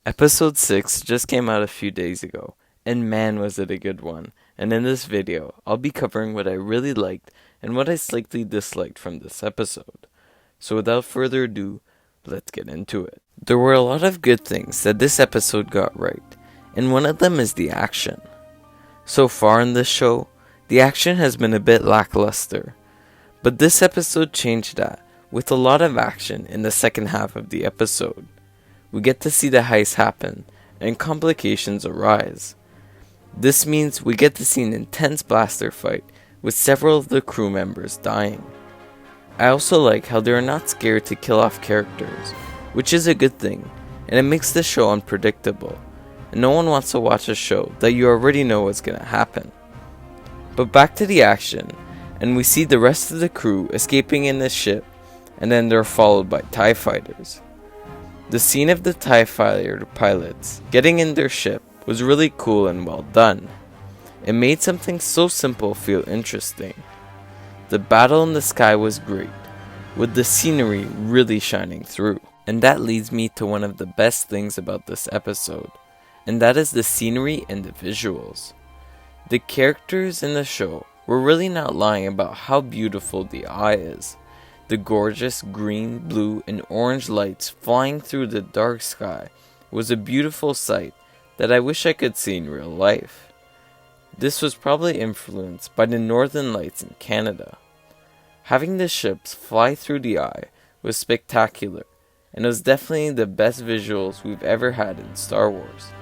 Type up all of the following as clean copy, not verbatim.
Episode 6 just came out a few days ago, and man was it a good one. And in this video, I'll be covering what I really liked and what I slightly disliked from this episode. So without further ado, let's get into it. There were a lot of good things that this episode got right, and one of them is the action. So far in this show, the action has been a bit lackluster, but this episode changed that with a lot of action in the second half of the episode. We get to see the heist happen, and complications arise. This means we get to see an intense blaster fight, with several of the crew members dying. I also like how they are not scared to kill off characters, which is a good thing, and it makes the show unpredictable, and no one wants to watch a show that you already know what's gonna happen. But back to the action, and we see the rest of the crew escaping in the ship, and then they're followed by TIE fighters. The scene of the TIE fighter pilots getting in their ship was really cool and well done. It made something so simple feel interesting. The battle in the sky was great, with the scenery really shining through. And that leads me to one of the best things about this episode, and that is the scenery and the visuals. The characters in the show were really not lying about how beautiful the eye is. The gorgeous green, blue, and orange lights flying through the dark sky was a beautiful sight that I wish I could see in real life. This was probably influenced by the northern lights in Canada. Having the ships fly through the eye was spectacular, and was definitely the best visuals we've ever had in Star Wars.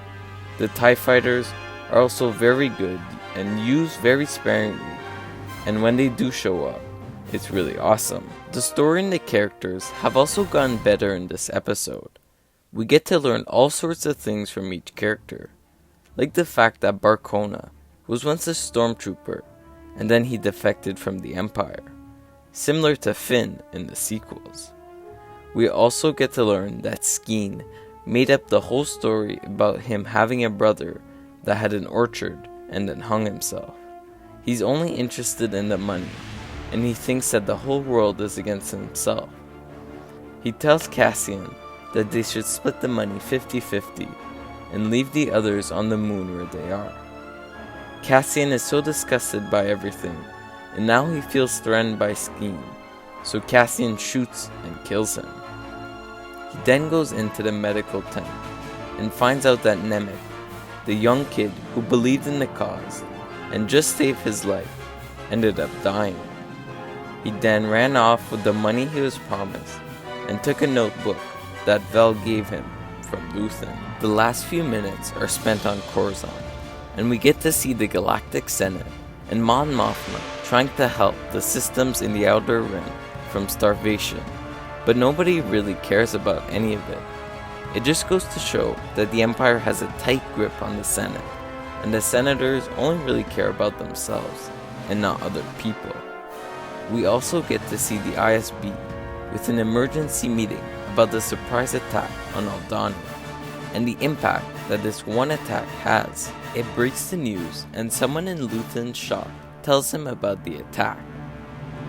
The TIE fighters are also very good and used very sparingly, and when they do show up, it's really awesome. The story and the characters have also gotten better in this episode. We get to learn all sorts of things from each character, like the fact that Barcona was once a stormtrooper and then he defected from the Empire, similar to Finn in the sequels. We also get to learn that Skeen made up the whole story about him having a brother that had an orchard and then hung himself. He's only interested in the money, and he thinks that the whole world is against himself. He tells Cassian that they should split the money 50-50 and leave the others on the moon where they are. Cassian is so disgusted by everything, and now he feels threatened by Skeen, so Cassian shoots and kills him. He then goes into the medical tent and finds out that Nemec, the young kid who believed in the cause and just saved his life, ended up dying. He then ran off with the money he was promised and took a notebook that Vel gave him from Luthen. The last few minutes are spent on Coruscant, and we get to see the Galactic Senate and Mon Mothma trying to help the systems in the Outer Rim from starvation, but nobody really cares about any of it. It just goes to show that the Empire has a tight grip on the Senate, and the senators only really care about themselves and not other people. We also get to see the ISB with an emergency meeting about the surprise attack on Aldhani and the impact that this one attack has. It breaks the news, and someone in Luthen's shop tells him about the attack.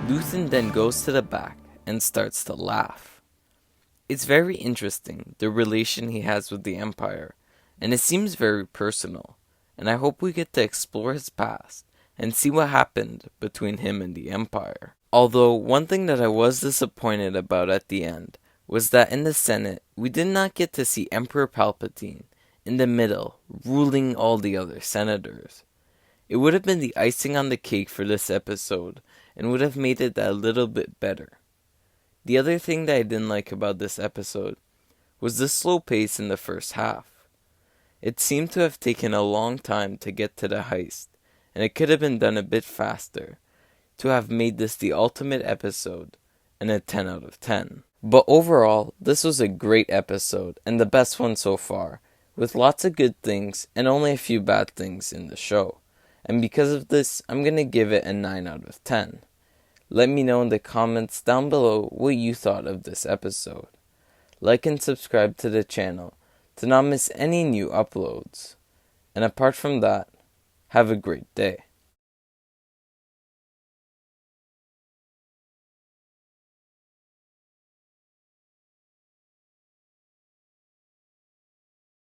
Luthen then goes to the back and starts to laugh. It's very interesting, the relation he has with the Empire, and it seems very personal, and I hope we get to explore his past and see what happened between him and the Empire. Although, one thing that I was disappointed about at the end was that in the Senate, we did not get to see Emperor Palpatine in the middle, ruling all the other senators. It would have been the icing on the cake for this episode, and would have made it that a little bit better. The other thing that I didn't like about this episode was the slow pace in the first half. It seemed to have taken a long time to get to the heist, and it could have been done a bit faster to have made this the ultimate episode and a 10 out of 10. But overall, this was a great episode and the best one so far, with lots of good things and only a few bad things in the show. And because of this, I'm going to give it a 9 out of 10. Let me know in the comments down below what you thought of this episode. Like and subscribe to the channel to not miss any new uploads. And apart from that, have a great day.